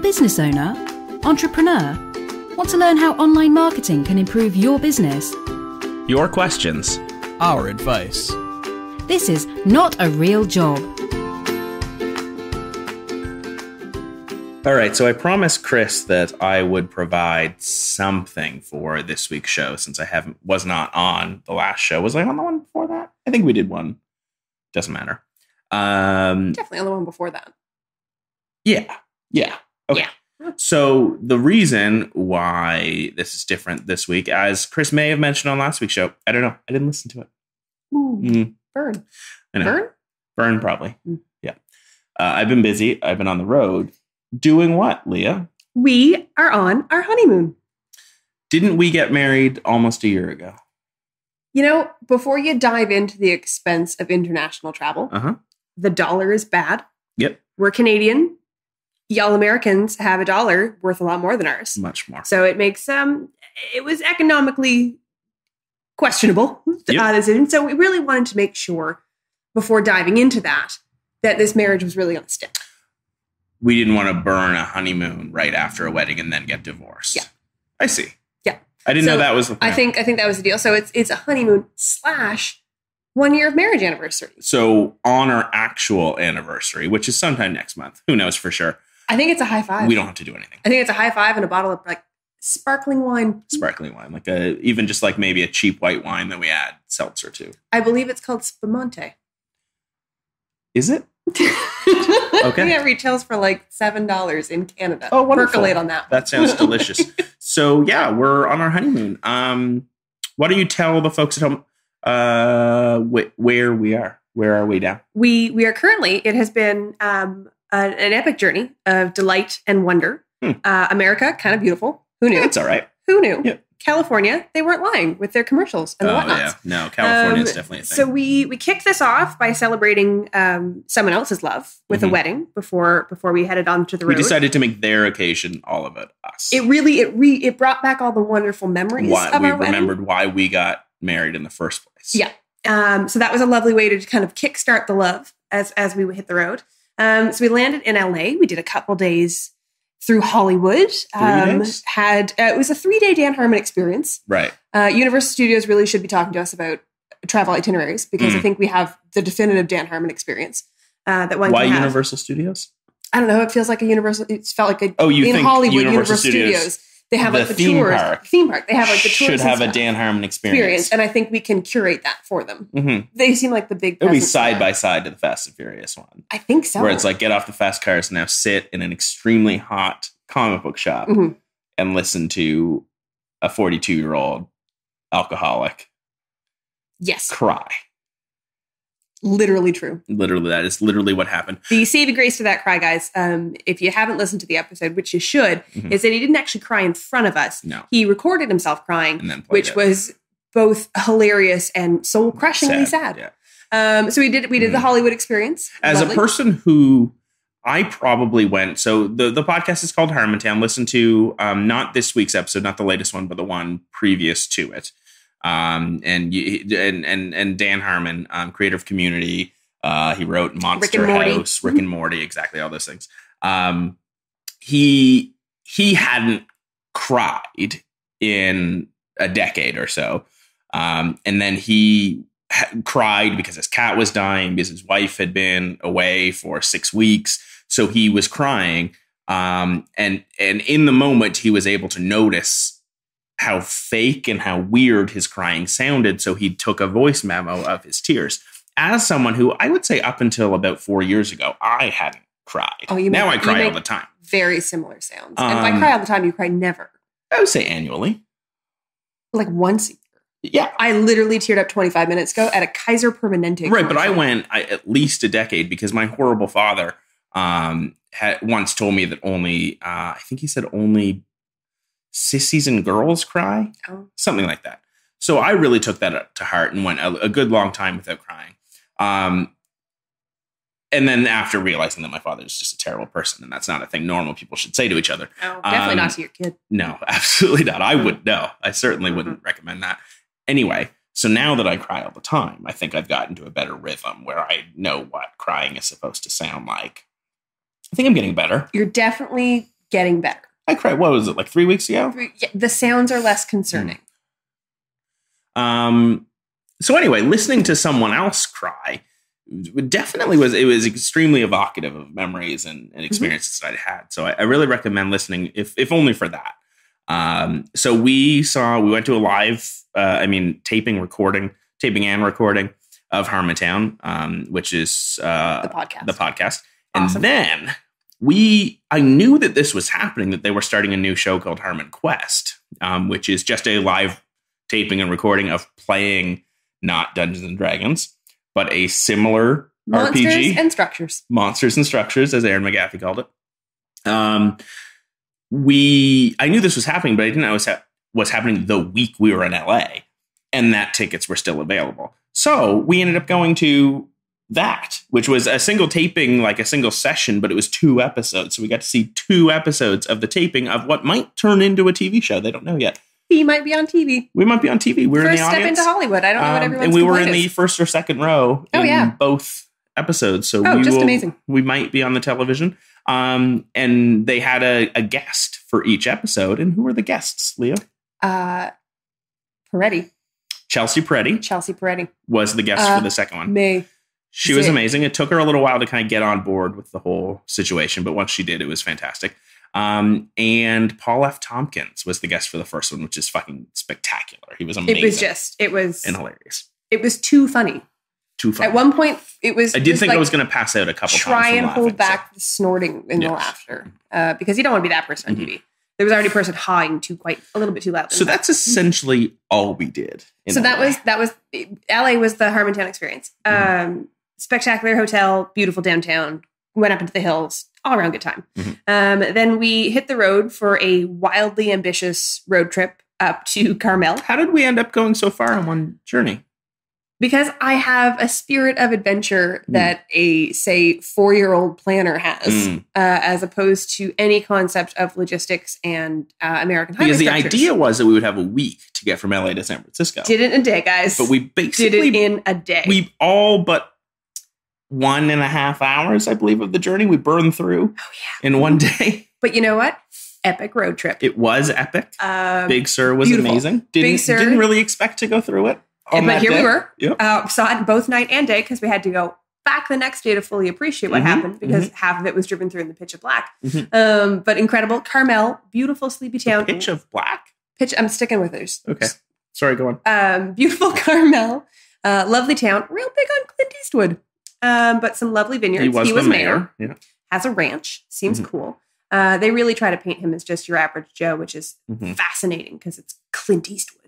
business owner? Entrepreneur? Want to learn how online marketing can improve your business? Your questions. Our advice. This is Not a Real Job. All right, so I promised Chris that I would provide something for this week's show since I was not on the last show. Was I on the one before that? I think we did one. Doesn't matter. Definitely on the one before that. Yeah. Okay. Yeah. So the reason why this is different this week, as Chris may have mentioned on last week's show, I don't know. I didn't listen to it. Burn. I know. Burn, probably. Yeah. I've been busy. I've been on the road. Doing what, Leah? We are on our honeymoon. Didn't we get married almost a year ago? You know, before you dive into the expense of international travel, the dollar is bad. Yep. We're Canadian. Y'all Americans have a dollar worth a lot more than ours. Much more. So it makes it was economically questionable decision. So we really wanted to make sure before diving into that this marriage was really going to stick. We didn't want to burn a honeymoon right after a wedding and then get divorced. Yeah. I see. Yeah. I didn't know that was the plan. I think that was the deal. So it's a honeymoon / 1 year of marriage anniversary. So on our actual anniversary, which is sometime next month, who knows for sure. I think it's a high five. We don't have to do anything. I think it's a high five and a bottle of like sparkling wine. Sparkling wine. Like even just like maybe a cheap white wine that we add seltzer to. I believe it's called Spumante. Is it? Okay. Yeah, it retails for like $7 in Canada. Oh, wonderful. Percolate on that. That sounds delicious. So yeah, we're on our honeymoon. Why don't you tell the folks at home where we are? Where are we now? We are currently, it has been an epic journey of delight and wonder. America, kind of beautiful. Who knew? It's all right. Who knew? Yeah. California, they weren't lying with their commercials and the whatnots. Yeah. No, California is definitely a thing. So we kicked this off by celebrating someone else's love with a wedding before we headed on to the road. We decided to make their occasion all about us. It brought back all the wonderful memories of our wedding. We remembered why we got married in the first place. Yeah. So that was a lovely way to kind of kickstart the love as we hit the road. So we landed in LA. We did a couple days through Hollywood. 3 days? It was a 3-day Dan Harmon experience. Right. Universal Studios really should be talking to us about travel itineraries because I think we have the definitive Dan Harmon experice. That one. Why Universal Studios? I don't know. It feels like a Universal. It's felt like in Hollywood Universal Studios. They have like the theme tours. Park Theme park. They have like the tours. Should have a Dan Harmon experience. And I think we can curate that for them. Mm-hmm. They seem like the big. It'll be side by side to the Fast and Furious one. I think so. Where it's like get off the fast cars and now sit in an extremely hot comic book shop and listen to a 42-year-old alcoholic. Yes. Cry. Literally true. Literally, that is literally what happened. The saving grace to that cry, guys, if you haven't listened to the episode, which you should, is that he didn't actually cry in front of us. No. He recorded himself crying, which was both hilarious and soul-crushingly sad. Yeah. So we did the Hollywood experience. As a person who I probably went, so the podcast is called Harmontown. Listen to not this week's episode, not the latest one, but the one previous to it. And Dan Harmon, creator of Community, he wrote Monster House, Rick and Morty, exactly all those things. He hadn't cried in a decade or so, and then he cried because his cat was dying because his wife had been away for 6 weeks, so he was crying. And in the moment, he was able to notice how fake and how weird his crying sounded. So he took a voice memo of his tears. As someone who I would say up until about 4 years ago, I hadn't cried. Now I cry all the time. Very similar sounds. And if I cry all the time, you cry never. I would say annually. Like once a year. Yeah. I literally teared up 25 minutes ago at a Kaiser Permanente. Right, but I went at least a decade because my horrible father had once told me that only, I think he said only sissies and girls cry, something like that. So I really took that up to heart and went a good long time without crying. And then after realizing that my father is just a terrible person, and that's not a thing normal people should say to each other. Oh, definitely not to your kid. No, absolutely not. I would no. I certainly wouldn't recommend that. Anyway, so now that I cry all the time, I think I've gotten to a better rhythm where I know what crying is supposed to sound like. I think I'm getting better. You're definitely getting better. I cried. What was it, like 3 weeks ago? The sounds are less concerning. So anyway, listening to someone else cry definitely was extremely evocative of memories and experiences that I had. So I really recommend listening, if only for that. So we went to a live, taping and recording of Harmontown, which is the podcast. Awesome. And then I knew that this was happening, that they were starting a new show called Harmon Quest, which is just a live taping and recording of playing not Dungeons and Dragons, but a similar RPG. Monsters and Structures, as Aaron McGaffey called it. I knew this was happening, but I didn't know it was happening the week we were in LA, and that tickets were still available. So we ended up going to that, which was a single taping, like a single session, but it was 2 episodes. So we got to see 2 episodes of the taping of what might turn into a TV show. They don't know yet. We might be on TV. We're in the audience. First step into Hollywood. I don't know what everyone's and we were in is. the first or second row in both episodes. So amazing. We might be on the television. And they had a guest for each episode. And who were the guests, Leah? Peretti. Chelsea Peretti was the guest for the second one. She was amazing. It took her a little while to kind of get on board with the whole situation, but once she did, it was fantastic. And Paul F. Tompkins was the guest for the first one, which is fucking spectacular. He was amazing. It was and hilarious. It was too funny. At one point, it was. I did think I was going to pass out a couple times. Try and hold back the snorting and the laughter, because you don't want to be that person on TV. There was already a person hawing a little bit too loudly. So that's essentially all we did. So that was LA was the Harmontown experience. Spectacular hotel, beautiful downtown. Went up into the hills, all around good time. Then we hit the road for a wildly ambitious road trip up to Carmel. How did we end up going so far on one journey? Because I have a spirit of adventure that a, say, 4-year-old planner has, as opposed to any concept of logistics and American highway Because the structures. idea was that we would have a week to get from LA to San Francisco. Did it in a day, guys. But we basically did it in a day. We all but 1.5 hours, I believe, of the journey we burned through in one day. But you know what? Epic road trip. It was epic. Big Sur was beautiful. Amazing. Didn't really expect to go through it. But here we were. Yep. Saw it both night and day because we had to go back the next day to fully appreciate what happened because half of it was driven through in the pitch of black. But incredible. Carmel, beautiful sleepy town. The pitch of black? I'm sticking with it. Okay. Sorry, go on. Beautiful Carmel. Lovely town. Real big on Clint Eastwood. But some lovely vineyards. He was mayor. Yeah. Has a ranch. Seems cool. They really try to paint him as just your average Joe, which is fascinating because it's Clint Eastwood.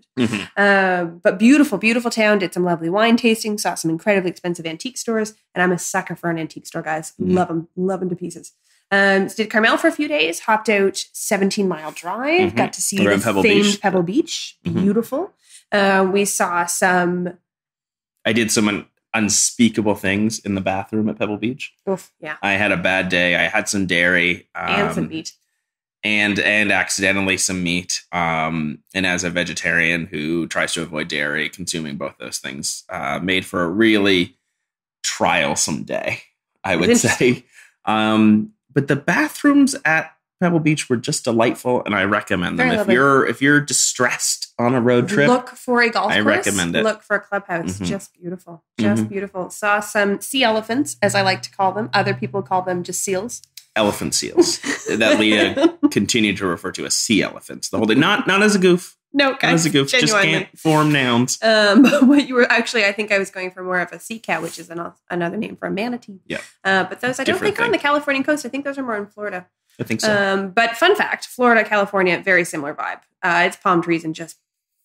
But beautiful, beautiful town. Did some lovely wine tasting. Saw some incredibly expensive antique stores. And I'm a sucker for an antique store, guys. Love them to pieces. So did Carmel for a few days. Hopped out 17-mile drive. Got to see the famed Pebble Beach. Beautiful. We saw some... I did some unspeakable things in the bathroom at Pebble Beach. Oof, yeah. I had a bad day. I had some dairy. And some meat. And accidentally some meat. And as a vegetarian who tries to avoid dairy, consuming both those things made for a really trialsome day, I would say. But the bathrooms at Pebble Beach were just delightful, and I recommend them. If you're distressed on a road trip, look for a golf course. I recommend it. Look for a clubhouse. Just beautiful. Just beautiful. Saw some sea elephants, as I like to call them. Other people call them just seals. Elephant seals that Leah continued to refer to as sea elephants the whole day. Not as a goof. No, guys, not as a goof. genuinely. Just can't form nouns. But what you were actually, I think I was going for more of a sea cow, which is another name for a manatee. Yeah. But those I don't think are on the Californian coast. I think those are more in Florida. I think so. But fun fact, Florida, California, very similar vibe. It's palm trees and just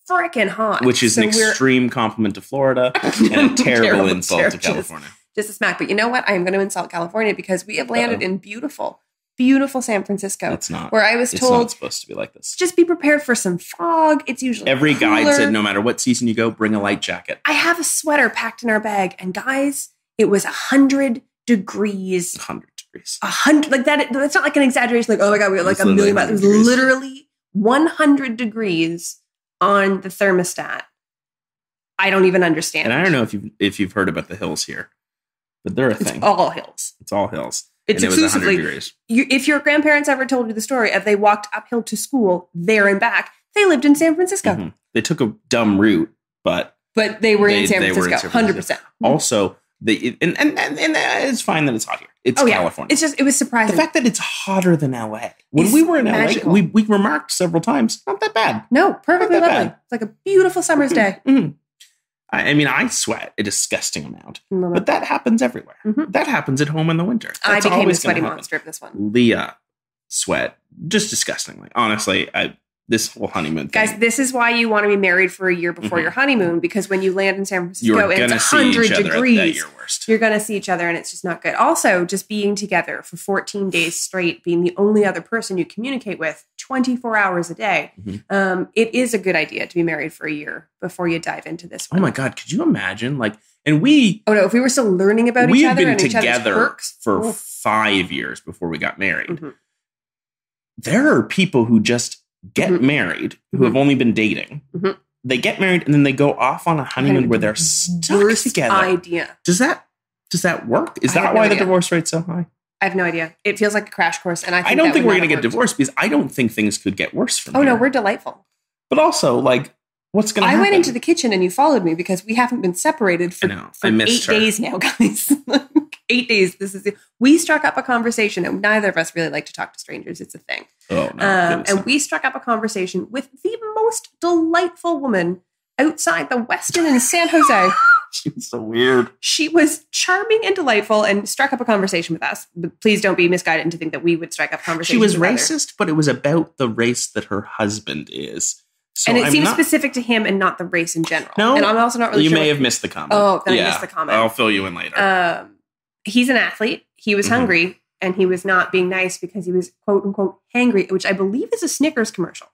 freaking hot. Which is an extreme compliment to Florida and a terrible insult to California. Just a smack. But you know what? I am going to insult California because we have landed in beautiful San Francisco. It's not. Where I was told. It's not supposed to be like this. Just be prepared for some fog. It's usually every cooler. guide said no matter what season you go, bring a light jacket. I have a sweater packed in our bag. And guys, it was 100 degrees. 100 degrees. 100 like that. That's not like an exaggeration. Like, oh my God, we were like a million miles. It was literally 100 degrees on the thermostat. I don't even understand. And I don't know if you've heard about the hills here, but they're a thing. It's all hills. It's all hills. It's and it was 100 exclusively, degrees. if your grandparents ever told you the story of they walked uphill to school there and back, they lived in San Francisco. They took a dumb route, but they were in San Francisco, 100%. Also, and it's fine that it's hot here. It's California. It's just, it was surprising. The fact that it's hotter than LA. When we were in magical. LA, we remarked several times, not that bad. No, perfectly lovely. It's like a beautiful summer's day. I mean, I sweat a disgusting amount, but that happens everywhere. That happens at home in the winter. I became a sweaty monster of this one. Leah sweat just disgustingly. Honestly, this whole honeymoon thing. Guys, this is why you want to be married for a year before your honeymoon, because when you land in San Francisco and it's 100 degrees, you're going to see each other and it's just not good. Also, just being together for 14 days straight, being the only other person you communicate with 24 hours a day, it is a good idea to be married for a year before you dive into this one. Oh my God, could you imagine? And we... Oh no, if we were still learning about each other and each other's quirks. We had been together for 5 years before we got married. There are people who just get married, who have only been dating. They get married and then they go off on a honeymoon where they're stuck together. Idea. Does that work? Is that why the divorce rate's so high? I have no idea. It feels like a crash course, and I don't think we're going to get divorced because I don't think things could get worse from here. Oh no, we're delightful. But also, what's going to happen? I went into the kitchen and you followed me because we haven't been separated for 8 days now, guys. 8 days. We struck up a conversation, and neither of us really like to talk to strangers. It's a thing. Oh no! And we struck up a conversation with the most delightful woman outside the Westin in San Jose. She was so weird. She was charming and delightful and struck up a conversation with us. But please don't be misguided into think that we would strike up conversations. She was racist, but it was about the race that her husband is. So and it seems specific to him and not the race in general. No, and I'm also not really sure. You may have missed the comment. Oh, then I missed the comment. I'll fill you in later. He's an athlete. He was hungry, and he was not being nice because he was, quote unquote, hangry, which I believe is a Snickers commercial.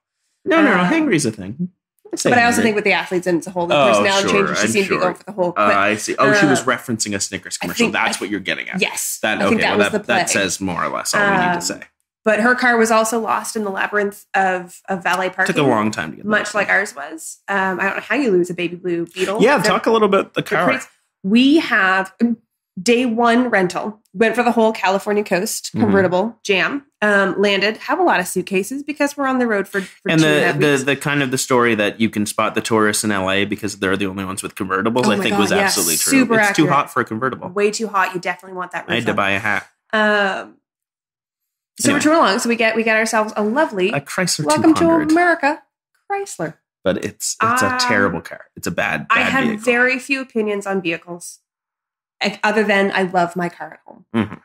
No, hangry is a thing. But I also think with the athletes and it's a whole personality change, she seemed to be going for the whole quit. I see. Oh, she was referencing a Snickers commercial. That's what you're getting at. Yes. I think that was the play. That says more or less all we need to say. But her car was also lost in the labyrinth of valet parking. Took a long time to get there. Much like ours was. I don't know how you lose a baby blue Beetle. Yeah, talk a little bit about the car. We have day one rental. Went for the whole California coast, convertible, jam. Landed, have a lot of suitcases because we're on the road for and the kind of the story that you can spot the tourists in LA because they're the only ones with convertibles, I think was absolutely true. Super it's accurate. too hot for a convertible. Way too hot. You definitely want that roof. I had to buy a hat. So we're touring along. So we get ourselves a lovely Chrysler Welcome 200. to America Chrysler. But it's a terrible car. It's a bad I had vehicle. very few opinions on vehicles, other than I love my car at home.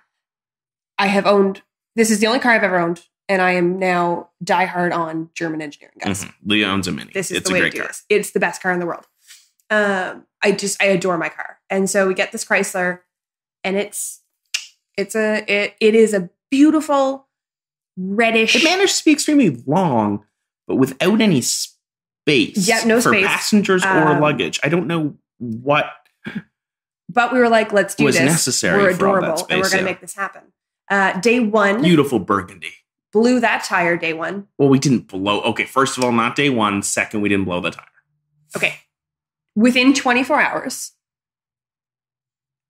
I have owned. This is the only car I've ever owned, and I am now diehard on German engineering, guys. Leah owns a Mini. This is it's the way a great to do car. this. It's the best car in the world. I adore my car, and so we get this Chrysler, and it is a beautiful reddish. It managed to be extremely long, but without any space. Yeah, no for space. Passengers or luggage. I don't know what. But we were like, let's do was this. Necessary we're for all adorable, that space, and we're going to make this happen. Day one. Beautiful burgundy. Blew that tire day one. Well, we didn't blow. Okay, first of all, not day one. Second, we didn't blow the tire. Okay. Within 24 hours.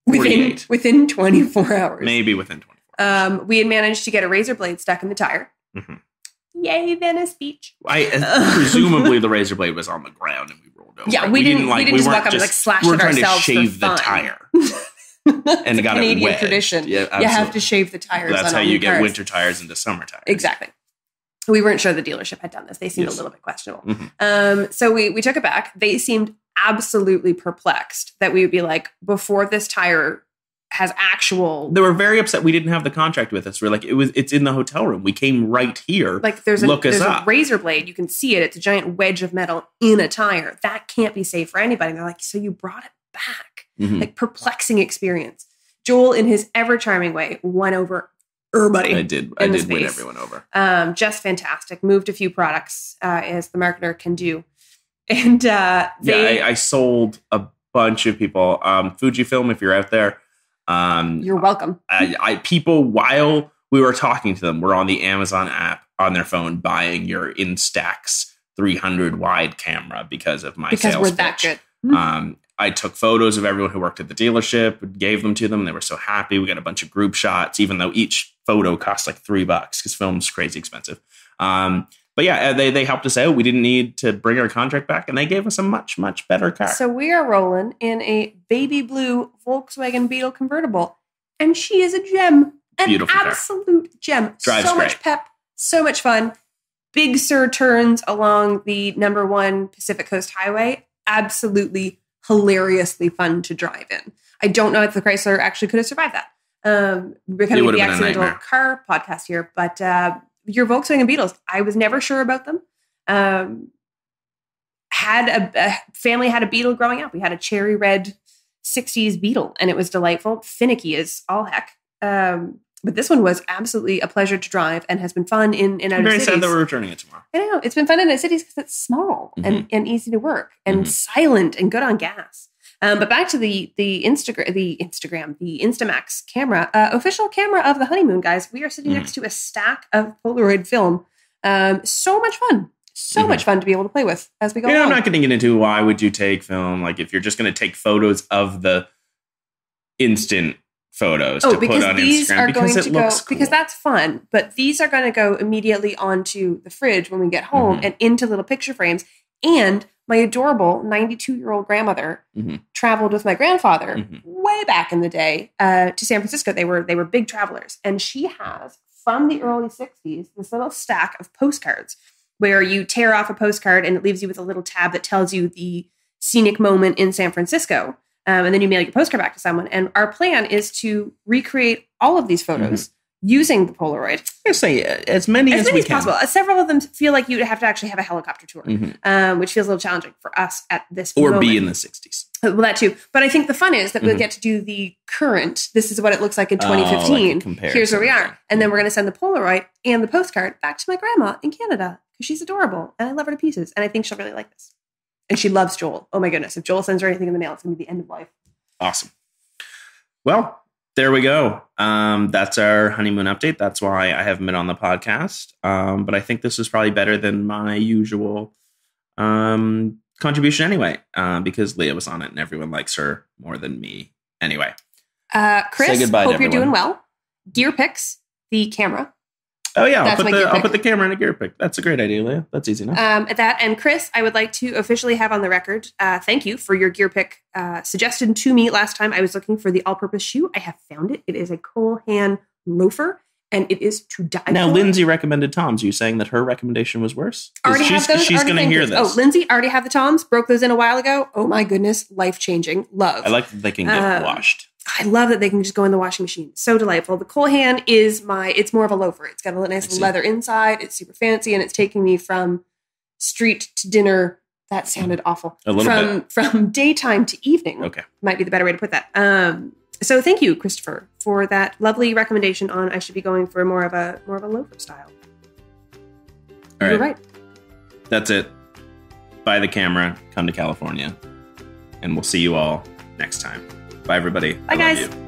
48. Within 24 hours. Maybe within 24 we had managed to get a razor blade stuck in the tire. Yay, Venice Beach. Presumably the razor blade was on the ground and we rolled over. Yeah, we didn't just walk up and slash it ourselves. We were trying to shave the tire. And got Canadian it wedged. tradition. Yeah, you have to shave the tires. That's how you get cars. winter tires into summer tires. Exactly. We weren't sure the dealership had done this. They seemed a little bit questionable. So we took it back. They seemed absolutely perplexed that we would be like, before this tire has actual. They were very upset we didn't have the contract with us. We're like, it's in the hotel room. We came right here. Like there's a razor blade. You can see it. It's a giant wedge of metal in a tire. That can't be safe for anybody. And they're like, so you brought it back. Like perplexing experience. Joel, in his ever charming way, won over everybody. I did win everyone over. Just fantastic. Moved a few products as the marketer can do. And I sold a bunch of people. Fujifilm, if you're out there. You're welcome. People, while we were talking to them, were on the Amazon app on their phone buying your Instax 300 wide camera because of my sales we're pitch. that good. I took photos of everyone who worked at the dealership, gave them to them. They were so happy. We got a bunch of group shots, even though each photo cost like $3 because film's crazy expensive. But yeah, they helped us out. We didn't need to bring our contract back, and they gave us a much, much better car. So we are rolling in a baby blue Volkswagen Beetle convertible, and she is a gem. An Beautiful absolute car. Gem. Drives so great. Much pep, so much fun. Big Sur turns along the number 1 Pacific Coast Highway. Absolutely hilariously fun to drive in. I don't know if the Chrysler actually could have survived that. We're becoming the accidental car podcast here, but your Volkswagen Beetles, I was never sure about them. Had a family had a Beetle growing up. We had a cherry red 60s Beetle, and it was delightful. Finicky as all heck. But this one was absolutely a pleasure to drive and has been fun in other cities. I'm very sad that we're returning it tomorrow. I know. It's been fun in other cities because it's small and easy to work and silent and good on gas. But back to the Instamax camera, official camera of the honeymoon, guys. We are sitting next to a stack of Polaroid film. So much fun. So much fun to be able to play with as we go along. I'm not going to get into why would you take film. Like if you're just going to take photos of the instant photos to put on Instagram because it looks cool. Because that's fun. But these are going to go immediately onto the fridge when we get home and into little picture frames. And my adorable 92-year-old grandmother traveled with my grandfather way back in the day to San Francisco. They were big travelers. And she has, from the early 60s, this little stack of postcards where you tear off a postcard and it leaves you with a little tab that tells you the scenic moment in San Francisco. And then you mail your postcard back to someone. And our plan is to recreate all of these photos using the Polaroid. I say as many as we can. Possible. Several of them feel like you have to actually have a helicopter tour, which feels a little challenging for us at this moment. Or be in the 60s. Well, that too. But I think the fun is that we'll get to do the current. This is what it looks like in 2015. Here's where we are. And then we're going to send the Polaroid and the postcard back to my grandma in Canada because she's adorable and I love her to pieces. And I think she'll really like this. And she loves Joel. Oh my goodness. If Joel sends her anything in the mail, it's going to be the end of life. Awesome. Well, there we go. That's our honeymoon update. That's why I haven't been on the podcast. But I think this is probably better than my usual contribution anyway, because Leah was on it and everyone likes her more than me. Anyway. Chris, say goodbye hope to you're everyone. doing well. Gear picks, the camera. Oh, yeah. I'll put the camera in a gear pick. That's a great idea, Leah. That's easy enough. And Chris, I would like to officially have on the record, thank you for your gear pick suggested to me last time I was looking for the all-purpose shoe. I have found it. It is a Colehan loafer, and it is to die for. Now, Lindsay recommended Toms. Are you saying that her recommendation was worse? Already have those. She's going to hear this. Oh, Lindsay, already have the Toms. Broke those in a while ago. Oh, my goodness. Life-changing. Love. I like that they can get washed. I love that they can just go in the washing machine. So delightful. The Colehan is it's more of a loafer. It's got a nice leather inside. It's super fancy, and it's taking me from street to dinner. That sounded awful. A little bit. From daytime to evening. Okay. Might be the better way to put that. So thank you, Christopher, for that lovely recommendation on I should be going for more of a loafer style. All right. You're right. That's it. Buy the camera, come to California, and we'll see you all next time. Bye, everybody. Bye, I love guys. you.